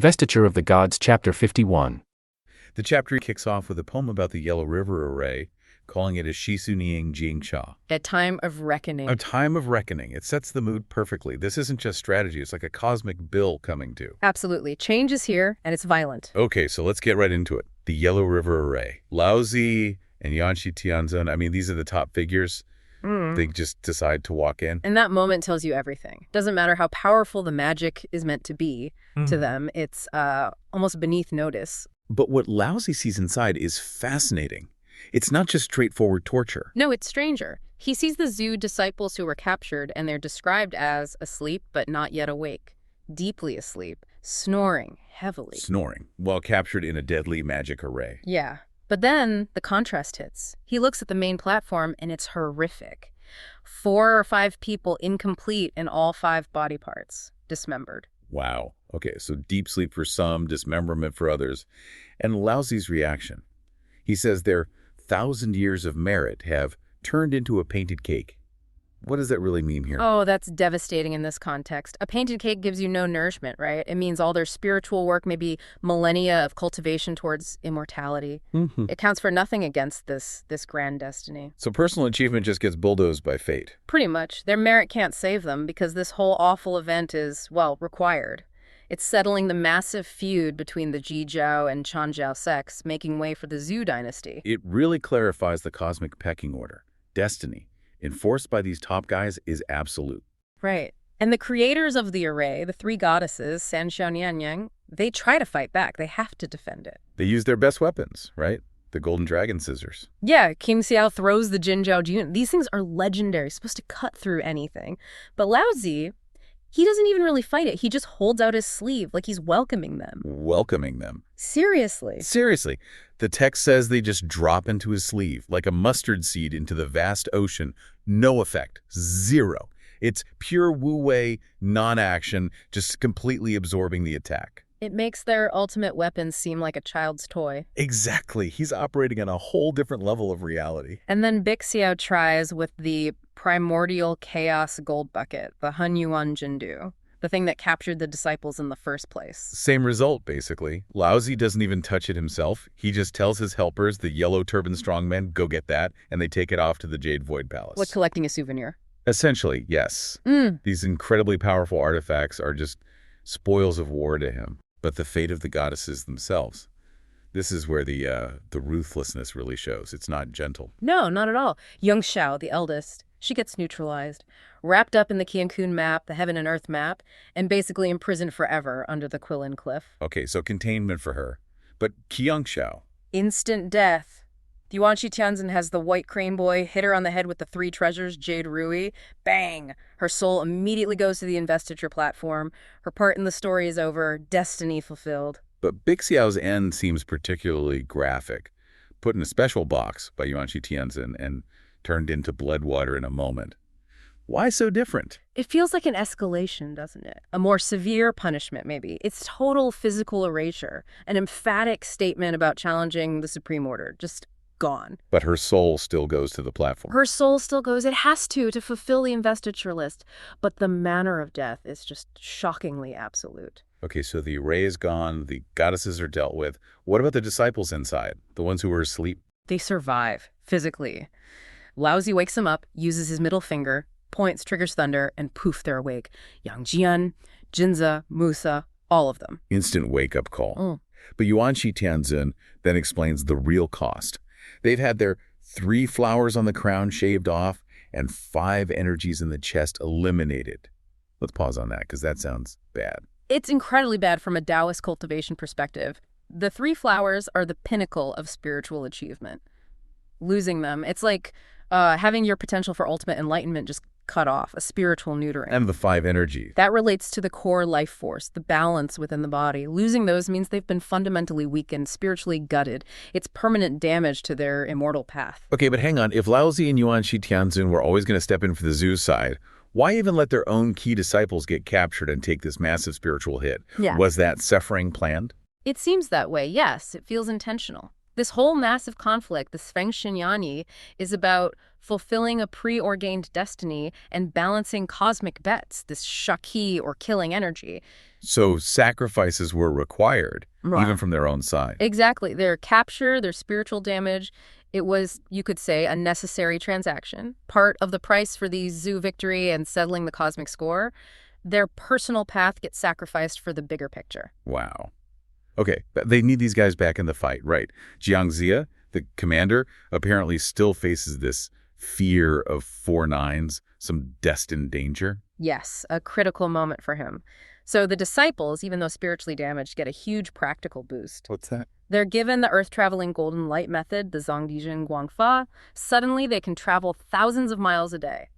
Investiture of the Gods, Chapter 51. The chapter kicks off with a poem about the Yellow River Array, calling it a Shisunying Jingsha. A time of reckoning. A time of reckoning. It sets the mood perfectly. This isn't just strategy, it's like a cosmic bill coming due. Absolutely. Change is here, and it's violent. Okay, so let's get right into it. The Yellow River Array. Laozi and Yanxi Tianzun, I mean, these are the top figures. They just decide to walk in. And that moment tells you everything. Doesn't matter how powerful the magic is meant to be to them. It's almost beneath notice. But what Laozi sees inside is fascinating. It's not just straightforward torture. No, it's stranger. He sees the Zhu disciples who were captured, and they're described as asleep but not yet awake, deeply asleep, snoring heavily. Snoring, while captured in a deadly magic array. Yeah. But then the contrast hits. He looks at the main platform, and it's horrific. 4 or 5 people incomplete in all 5 body parts, dismembered. Wow. Okay, so deep sleep for some, dismemberment for others. And Laozi's reaction. He says their 1,000 years of merit have turned into a painted cake. What does that really mean here? Oh, that's devastating in this context. A painted cake gives you no nourishment, right? It means all their spiritual work, maybe millennia of cultivation towards immortality. It counts for nothing against this grand destiny. So personal achievement just gets bulldozed by fate. Pretty much. Their merit can't save them because this whole awful event is, well, required. It's settling the massive feud between the Jijiao and Chanjiao sects, making way for the Zhu dynasty. It really clarifies the cosmic pecking order. Destiny, enforced by these top guys, is absolute. Right. And the creators of the array, the 3 goddesses, San Xiao Nian Yang, they try to fight back. They have to defend it. They use their best weapons, right? The golden dragon scissors. Yeah, King Xiao throws the Jinjiao Jun. These things are legendary, supposed to cut through anything. But Laozi, he doesn't even really fight it. He just holds out his sleeve like he's welcoming them. Welcoming them. Seriously. Seriously. The text says they just drop into his sleeve, like a mustard seed into the vast ocean. No effect. Zero. It's pure wu-wei, non-action, just completely absorbing the attack. It makes their ultimate weapons seem like a child's toy. Exactly. He's operating on a whole different level of reality. And then Bixiao tries with the primordial chaos gold bucket, the Hunyuan Jindu, the thing that captured the disciples in the first place. Same result, basically. Laozi doesn't even touch it himself. He just tells his helpers, the yellow turban strongmen, go get that, and they take it off to the Jade Void Palace. Like collecting a souvenir. Essentially, yes. These incredibly powerful artifacts are just spoils of war to him. But the fate of the goddesses themselves. This is where the ruthlessness really shows. It's not gentle. No, not at all. Young Xiao, the eldest, she gets neutralized, wrapped up in the Qiankun map, the Heaven and Earth map, and basically imprisoned forever under the Quilin Cliff. Okay, so containment for her. But Qiangxiao. Instant death. The Yuanxi Tianzin has the white crane boy hit her on the head with the 3 treasures, Jade Rui. Bang! Her soul immediately goes to the investiture platform. Her part in the story is over. Destiny fulfilled. But Bixiao's end seems particularly graphic. Put in a special box by Yuanxi Tianzin and turned into blood water in a moment. Why so different? It feels like an escalation, doesn't it? A more severe punishment, maybe. It's total physical erasure. An emphatic statement about challenging the Supreme Order. Just gone. But her soul still goes to the platform. Her soul still goes. It has to fulfill the investiture list. But the manner of death is just shockingly absolute. Okay, so the array is gone. The goddesses are dealt with. What about the disciples inside? The ones who were asleep? They survive, physically. Laozi wakes them up, uses his middle finger, points, triggers thunder, and poof, they're awake. Yang Jian, Jinza, Musa, all of them. Instant wake-up call. But Yuanxi Tianzin then explains the real cost. They've had their 3 flowers on the crown shaved off and 5 energies in the chest eliminated. Let's pause on that because that sounds bad. It's incredibly bad from a Taoist cultivation perspective. The 3 flowers are the pinnacle of spiritual achievement. Losing them, it's like having your potential for ultimate enlightenment just cut off, a spiritual neutering. And the 5 energies. That relates to the core life force, the balance within the body. Losing those means they've been fundamentally weakened, spiritually gutted. It's permanent damage to their immortal path. Okay, but hang on. If Laozi and Yuanxi Tianzin were always going to step in for the Zhu side, why even let their own key disciples get captured and take this massive spiritual hit? Yeah. Was that suffering planned? It seems that way, yes. It feels intentional. This whole massive conflict, the Sfeng is about fulfilling a preordained destiny and balancing cosmic bets, this shaki or killing energy. So sacrifices were required, even from their own side. Exactly. Their capture, their spiritual damage, it was, you could say, a necessary transaction. Part of the price for the Zhu victory and settling the cosmic score. Their personal path gets sacrificed for the bigger picture. Wow. Okay, they need these guys back in the fight, right? Jiang Zia, the commander, apparently still faces this fear of 4 nines, some destined danger. Yes, a critical moment for him. So the disciples, even though spiritually damaged, get a huge practical boost. What's that? They're given the earth-traveling golden light method, the Zhongdijin Guangfa. Suddenly, they can travel thousands of miles a day.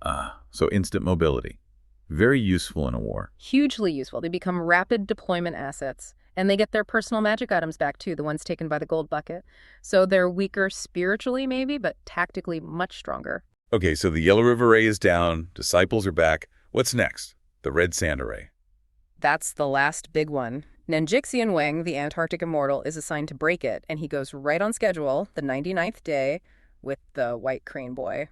So instant mobility. Very useful in a war. Hugely useful. They become rapid deployment assets. And they get their personal magic items back, too, the ones taken by the gold bucket. So they're weaker spiritually, maybe, but tactically much stronger. Okay, so the Yellow River Array is down. Disciples are back. What's next? The Red Sand Array. That's the last big one. Nenjixian Wang, the Antarctic immortal, is assigned to break it, and he goes right on schedule, the 99th day, with the White Crane Boy.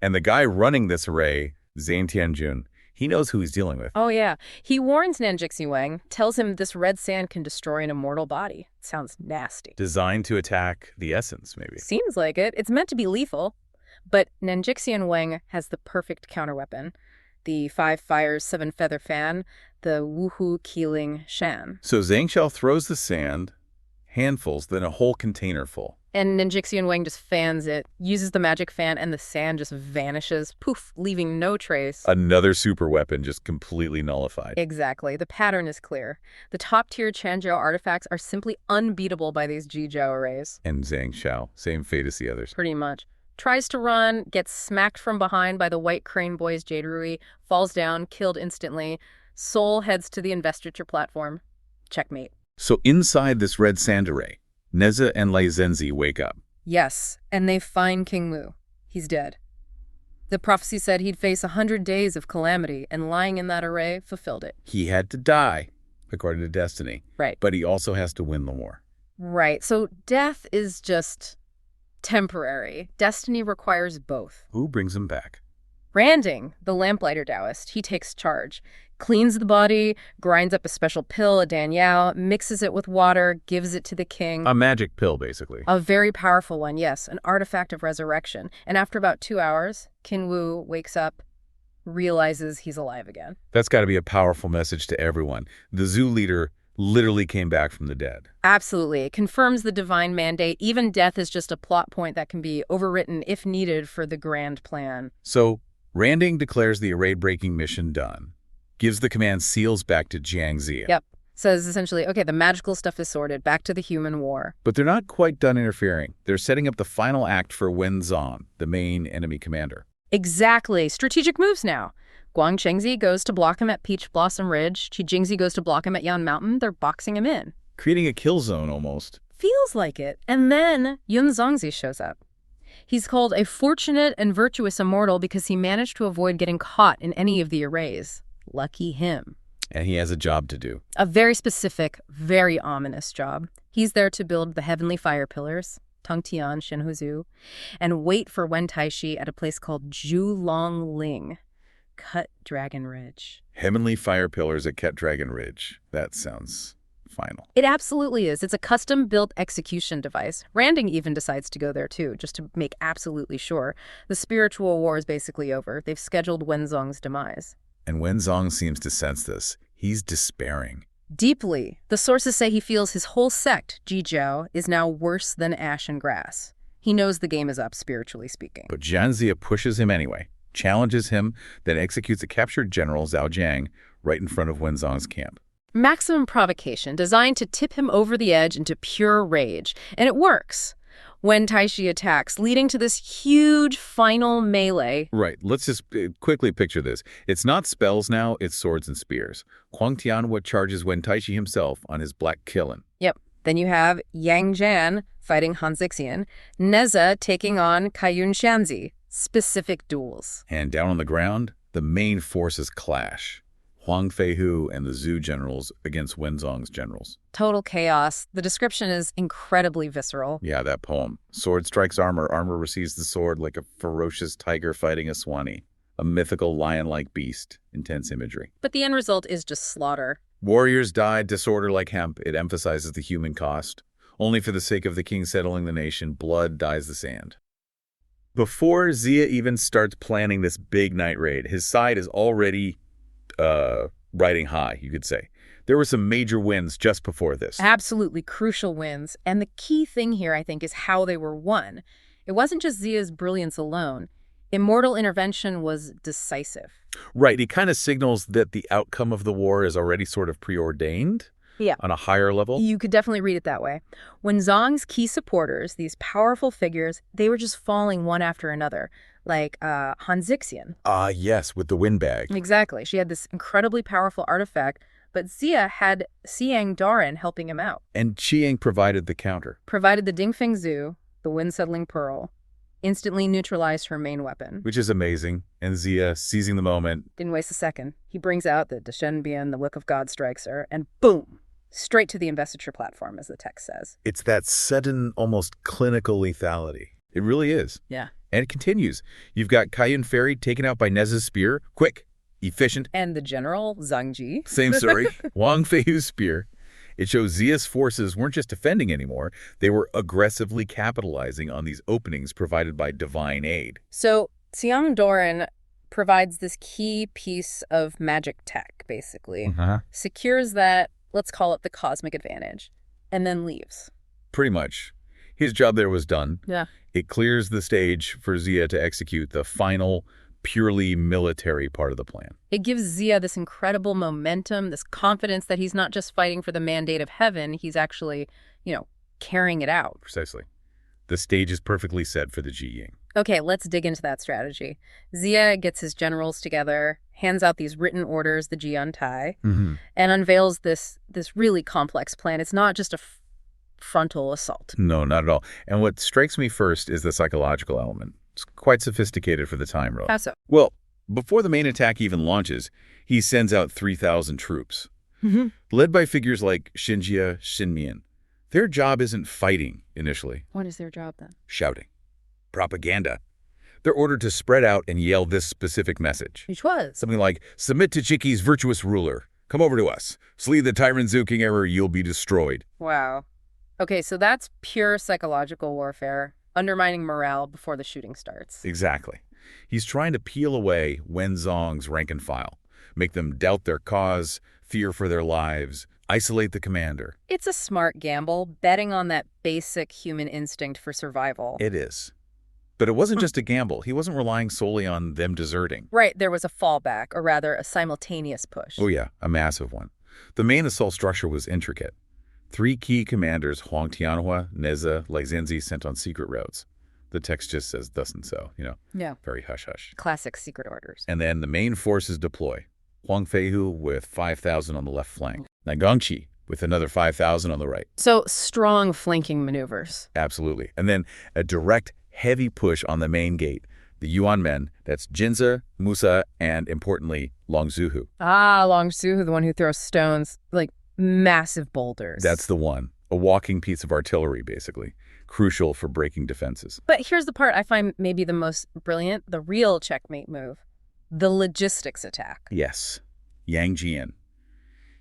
And the guy running this array, Zhang Tianjun, he knows who he's dealing with. Oh, yeah. He warns Nenjixian Wang, tells him this red sand can destroy an immortal body. Sounds nasty. Designed to attack the essence, maybe. Seems like it. It's meant to be lethal. But Nenjixian Wang has the perfect counterweapon. The 5 fires, 7 feather fan, the Wuhu Keeling Shan. So Zhang Xiao throws the sand, handfuls, then a whole container full. And Nenjixian Wang just fans it, uses the magic fan, and the sand just vanishes, poof, leaving no trace. Another super weapon just completely nullified. Exactly. The pattern is clear. The top-tier Changzhou artifacts are simply unbeatable by these Jizhou arrays. And Zhang Xiao, same fate as the others. Pretty much. Tries to run, gets smacked from behind by the White Crane Boy's Jade Rui, falls down, killed instantly. Soul heads to the Investiture platform. Checkmate. So inside this red sand array, Neza and Lei Zhenzi wake up. Yes, and they find King Mu. He's dead. The prophecy said he'd face 100 days of calamity, and lying in that array fulfilled it. He had to die, according to destiny. Right. But he also has to win the war. Right. So death is just temporary. Destiny requires both. Who brings him back? Randing, the lamplighter Taoist, he takes charge. Cleans the body, grinds up a special pill, a danyao, mixes it with water, gives it to the king. A magic pill, basically. A very powerful one, yes, an artifact of resurrection. And after about 2 hours, Qin Wu wakes up, realizes he's alive again. That's got to be a powerful message to everyone. The Zhu leader literally came back from the dead. Absolutely. It confirms the divine mandate. Even death is just a plot point that can be overwritten if needed for the grand plan. So, Randing declares the array-breaking mission done. Gives the command seals back to Jiang Zia. Yep. Says essentially, okay, the magical stuff is sorted, back to the human war. But they're not quite done interfering. They're setting up the final act for Wenzhong, the main enemy commander. Exactly. Strategic moves now. Guang Chengzi goes to block him at Peach Blossom Ridge. Qi Jingzi goes to block him at Yan Mountain. They're boxing him in. Creating a kill zone, almost. Feels like it. And then Yun Zongzi shows up. He's called a fortunate and virtuous immortal because he managed to avoid getting caught in any of the arrays. Lucky him. And he has a job to do. A very specific, very ominous job. He's there to build the heavenly fire pillars, Tongtian Shenhuzu, and wait for Wen Taishi at a place called Zhulongling, Cut Dragon Ridge. Heavenly fire pillars at Cut Dragon Ridge. That sounds final. It absolutely is. It's a custom-built execution device. Randing even decides to go there, too, just to make absolutely sure. The spiritual war is basically over. They've scheduled Wenzhong's demise. And Wenzhong seems to sense this. He's despairing. Deeply. The sources say he feels his whole sect, Jizhou, is now worse than ash and grass. He knows the game is up, spiritually speaking. But Jiang Zia pushes him anyway, challenges him, then executes a captured general, Zhao Jiang, right in front of Wenzhong's camp. Maximum provocation, designed to tip him over the edge into pure rage. And it works. Wen Taishi attacks, leading to this huge final melee. Right. Let's just quickly picture this. It's not spells now, it's swords and spears. Huang Tianhua charges Wen Taishi himself on his black Qilin. Yep. Then you have Yang Jian fighting Han Zixian, Neza taking on Kaiyun Shanzi. Specific duels. And down on the ground, the main forces clash. Huang Feihu and the Zhu generals against Wenzhong's generals. Total chaos. The description is incredibly visceral. Yeah, that poem. Sword strikes armor, armor receives the sword like a ferocious tiger fighting a Swanee. A mythical lion-like beast. Intense imagery. But the end result is just slaughter. Warriors died, disorder like hemp. It emphasizes the human cost. Only for the sake of the king settling the nation, blood dyes the sand. Before Xia even starts planning this big night raid, his side is already riding high, you could say. There were some major wins just before this. Absolutely crucial wins. And the key thing here, I think, is how they were won. It wasn't just Xia's brilliance alone. Immortal intervention was decisive. Right. It kind of signals that the outcome of the war is already sort of preordained. Yeah. On a higher level. You could definitely read it that way. Wenzhong's key supporters, these powerful figures, they were just falling one after another, like Han Zixian. Yes, with the windbag. Exactly. She had this incredibly powerful artifact, but Xia had Xiang Darin helping him out. And Qiang provided the counter. Provided the Dingfeng Zhu, the wind-settling pearl, instantly neutralized her main weapon. Which is amazing. And Xia, seizing the moment. Didn't waste a second. He brings out the Deshenbian, the Look of God strikes her, and boom! Straight to the Investiture platform, as the text says. It's that sudden, almost clinical lethality. It really is. Yeah. And it continues. You've got Kaiyun Ferry taken out by Nez's spear. Quick, efficient. And the general, Zhang Ji. Same story. Wang Feihu's spear. It shows Xia's forces weren't just defending anymore. They were aggressively capitalizing on these openings provided by divine aid. So Xiang Darin provides this key piece of magic tech, basically. Secures that, let's call it the cosmic advantage, and then leaves. Pretty much. His job there was done. Yeah. It clears the stage for Xia to execute the final, purely military part of the plan. It gives Xia this incredible momentum, this confidence that he's not just fighting for the mandate of heaven, he's actually, carrying it out. Precisely. The stage is perfectly set for the Jiying. Okay, let's dig into that strategy. Xia gets his generals together, hands out these written orders, the Jiantai, and unveils this really complex plan. It's not just a frontal assault. No, not at all. And what strikes me first is the psychological element. It's quite sophisticated for the time, really. How so? Well, before the main attack even launches, he sends out 3,000 troops, led by figures like Xinjia, Xinmian. Their job isn't fighting, initially. What is their job, then? Shouting. Propaganda. They're ordered to spread out and yell this specific message. Which was? Something like, submit to Chiki's virtuous ruler. Come over to us. Flee the tyrant Zhu King error, you'll be destroyed. Wow. Okay, so that's pure psychological warfare, undermining morale before the shooting starts. Exactly. He's trying to peel away Wenzhong's rank and file, make them doubt their cause, fear for their lives, isolate the commander. It's a smart gamble, betting on that basic human instinct for survival. It is. But it wasn't just a gamble. He wasn't relying solely on them deserting. Right, there was a fallback, or rather a simultaneous push. Oh yeah, a massive one. The main assault structure was intricate. 3 key commanders, Huang Tianhua, Neza, Laizenzi, sent on secret routes. The text just says thus and so, Yeah. very hush-hush. Classic secret orders. And then the main forces deploy. Huang Feihu with 5,000 on the left flank. Gongqi with another 5,000 on the right. So strong flanking maneuvers. Absolutely. And then a direct, heavy push on the main gate. The Yuan men, that's Jinza, Musa, and importantly, Long Zuhu. Long Zuhu, the one who throws stones, like massive boulders. That's the one. A walking piece of artillery, basically. Crucial for breaking defenses. But here's the part I find maybe the most brilliant, the real checkmate move. The logistics attack. Yes. Yang Jian.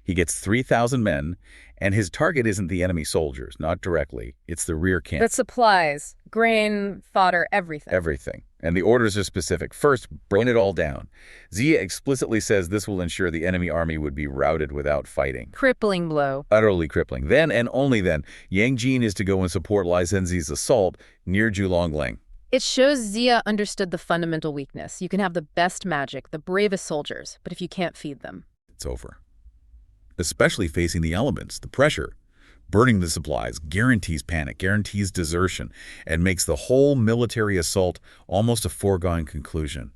He gets 3,000 men, and his target isn't the enemy soldiers, not directly. It's the rear camp. That supplies, grain, fodder, everything. Everything. And the orders are specific. First, burn it all down. Xia explicitly says this will ensure the enemy army would be routed without fighting. Crippling blow. Utterly crippling. Then, and only then, Yang Jin is to go and support Lai Zhenzi's assault near Julongling. It shows Xia understood the fundamental weakness. You can have the best magic, the bravest soldiers, but if you can't feed them, it's over. Especially facing the elements, the pressure. Burning the supplies guarantees panic, guarantees desertion, and makes the whole military assault almost a foregone conclusion.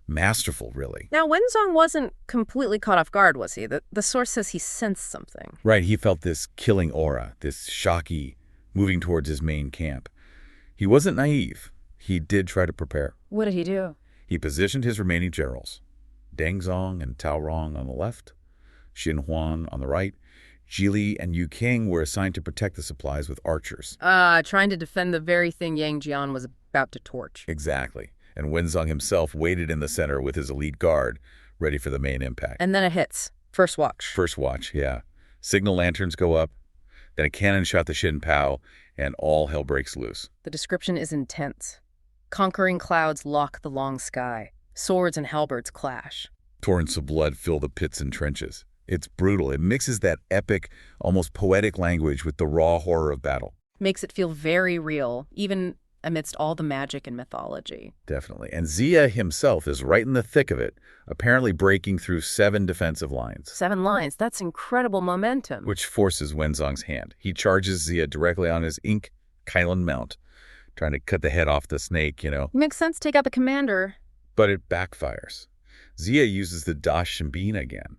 Masterful, really. Now, Wenzhong wasn't completely caught off guard, was he? The source says he sensed something. Right, he felt this killing aura, this shocky, moving towards his main camp. He wasn't naive. He did try to prepare. What did he do? He positioned his remaining generals, Deng Zong and Tao Rong on the left, Xin Huan on the right. Jili and Yu King were assigned to protect the supplies with archers. Trying to defend the very thing Yang Jian was about to torch. Exactly. And Wenzhong himself waited in the center with his elite guard, ready for the main impact. And then it hits. First watch. First watch, yeah. Signal lanterns go up, then a cannon shot the Xin Pao, and all hell breaks loose. The description is intense. Conquering clouds lock the long sky. Swords and halberds clash. Torrents of blood fill the pits and trenches. It's brutal. It mixes that epic, almost poetic language with the raw horror of battle. Makes it feel very real, even amidst all the magic and mythology. Definitely. And Xia himself is right in the thick of it, apparently breaking through 7 defensive lines. 7 lines. That's incredible momentum. Which forces Wenzhong's hand. He charges Xia directly on his Ink Kylan mount, trying to cut the head off the snake, It makes sense. Take out the commander. But it backfires. Xia uses the Da Shimbin again,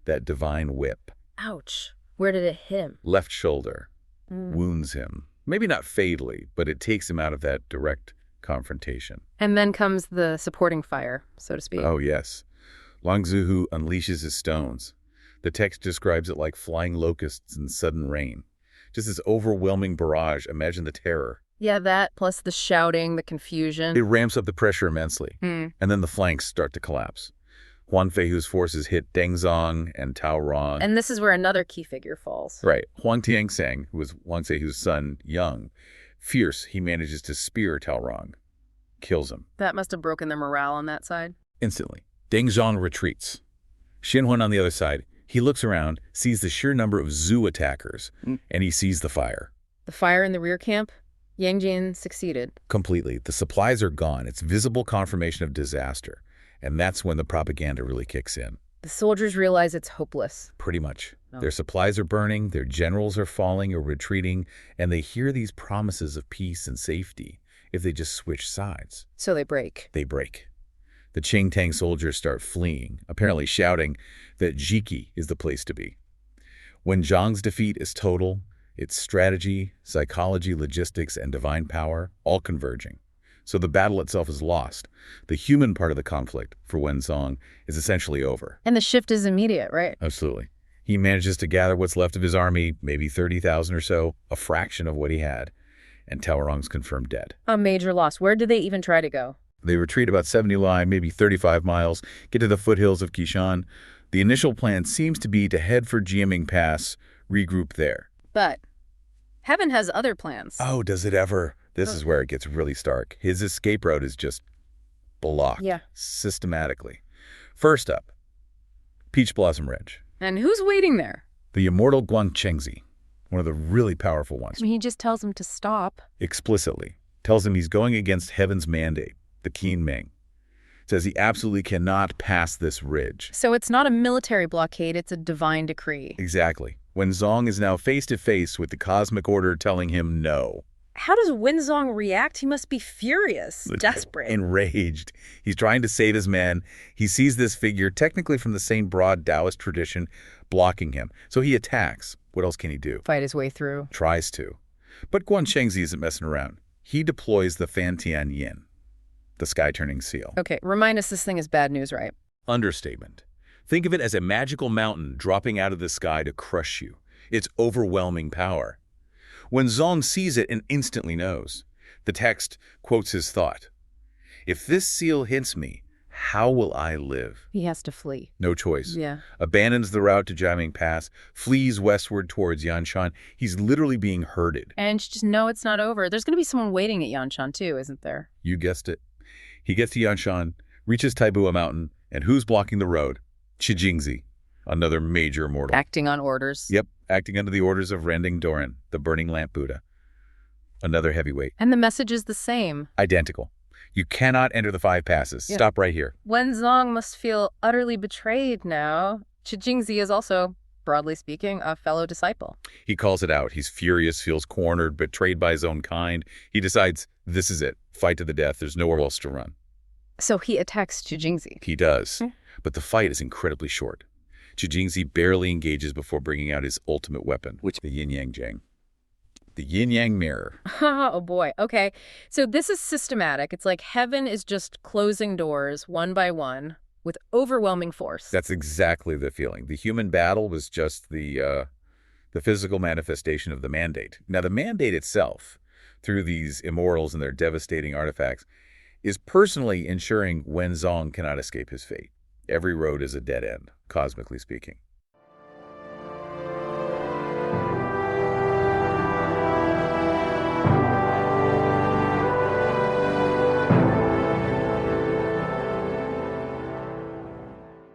that divine whip. Ouch. Where did it hit him? Left shoulder. Wounds him. Maybe not fatally, but it takes him out of that direct confrontation. And then comes the supporting fire, so to speak. Oh, yes. Lang Zuhu unleashes his stones. The text describes it like flying locusts and sudden rain. Just this overwhelming barrage. Imagine the terror. Yeah, that plus the shouting, the confusion. It ramps up the pressure immensely. And then the flanks start to collapse. Huan Feihu's forces hit Dengzong and Tao Rong. And this is where another key figure falls. Right. Huang Tiangsang, who was Wang Feihu's son, young. Fierce, he manages to spear Tao Rong. Kills him. That must have broken their morale on that side. Instantly. Dengzong retreats. Xin Huan on the other side. He looks around, sees the sheer number of Zhu attackers, and he sees the fire. The fire in the rear camp? Yang Jian succeeded. Completely. The supplies are gone. It's visible confirmation of disaster. And that's when the propaganda really kicks in. The soldiers realize it's hopeless. Pretty much. Their supplies are burning, their generals are falling or retreating, and they hear these promises of peace and safety if they just switch sides. So they break. They break. The Qingtang soldiers start fleeing, apparently shouting that Jiki is the place to be. When Zhang's defeat is total, it's strategy, psychology, logistics, and divine power all converging. So the battle itself is lost. The human part of the conflict, for Wenzhong, is essentially over. And the shift is immediate, right? Absolutely. He manages to gather what's left of his army, maybe 30,000 or so, a fraction of what he had, and Tao Rong's confirmed dead. A major loss. Where did they even try to go? They retreat about 70 li, maybe 35 miles, get to the foothills of Qishan. The initial plan seems to be to head for Jiaming Pass, regroup there. But Heaven has other plans. Oh, does it ever? This is where it gets really stark. His escape route is just blocked systematically. First up, Peach Blossom Ridge. And who's waiting there? The immortal Guang Chengzi, one of the really powerful ones. He just tells him to stop. Explicitly. Tells him he's going against heaven's mandate, the Qin Ming. Says he absolutely cannot pass this ridge. So it's not a military blockade, it's a divine decree. Exactly. Wenzhong is now face-to-face with the cosmic order telling him no. How does Wenzhong react? He must be furious, desperate. Enraged. He's trying to save his man. He sees this figure, technically from the same broad Taoist tradition, blocking him. So he attacks. What else can he do? Fight his way through. Tries to. But Guan Chengzi isn't messing around. He deploys the Fantian Yin, the sky-turning seal. Okay, remind us this thing is bad news, right? Understatement. Think of it as a magical mountain dropping out of the sky to crush you. It's overwhelming power. Wenzhong sees it and instantly knows. The text quotes his thought. If this seal hits me, how will I live? He has to flee. No choice. Yeah. Abandons the route to Jiaming Pass, flees westward towards Yanshan. He's literally being herded. And just know it's not over. There's going to be someone waiting at Yanshan too, isn't there? You guessed it. He gets to Yanshan, reaches Taibua Mountain, and who's blocking the road? Shijingzi, another major mortal. Acting on orders. Yep, acting under the orders of Rending Doran, the Burning Lamp Buddha. Another heavyweight. And the message is the same. Identical. You cannot enter the 5 passes. Yeah. Stop right here. Wenzhong must feel utterly betrayed now. Shijingzi is also, broadly speaking, a fellow disciple. He calls it out. He's furious, feels cornered, betrayed by his own kind. He decides, this is it. Fight to the death. There's nowhere else to run. So he attacks Shijingzi. He does. But the fight is incredibly short. Shijingzi barely engages before bringing out his ultimate weapon, the yin-yang jang. The yin-yang mirror. Oh boy. Okay. So this is systematic. It's like heaven is just closing doors one by one. with overwhelming force. That's exactly the feeling. The human battle was just the physical manifestation of the mandate. Now, the mandate itself, through these immortals and their devastating artifacts, is personally ensuring Wenzhong cannot escape his fate. Every road is a dead end, cosmically speaking.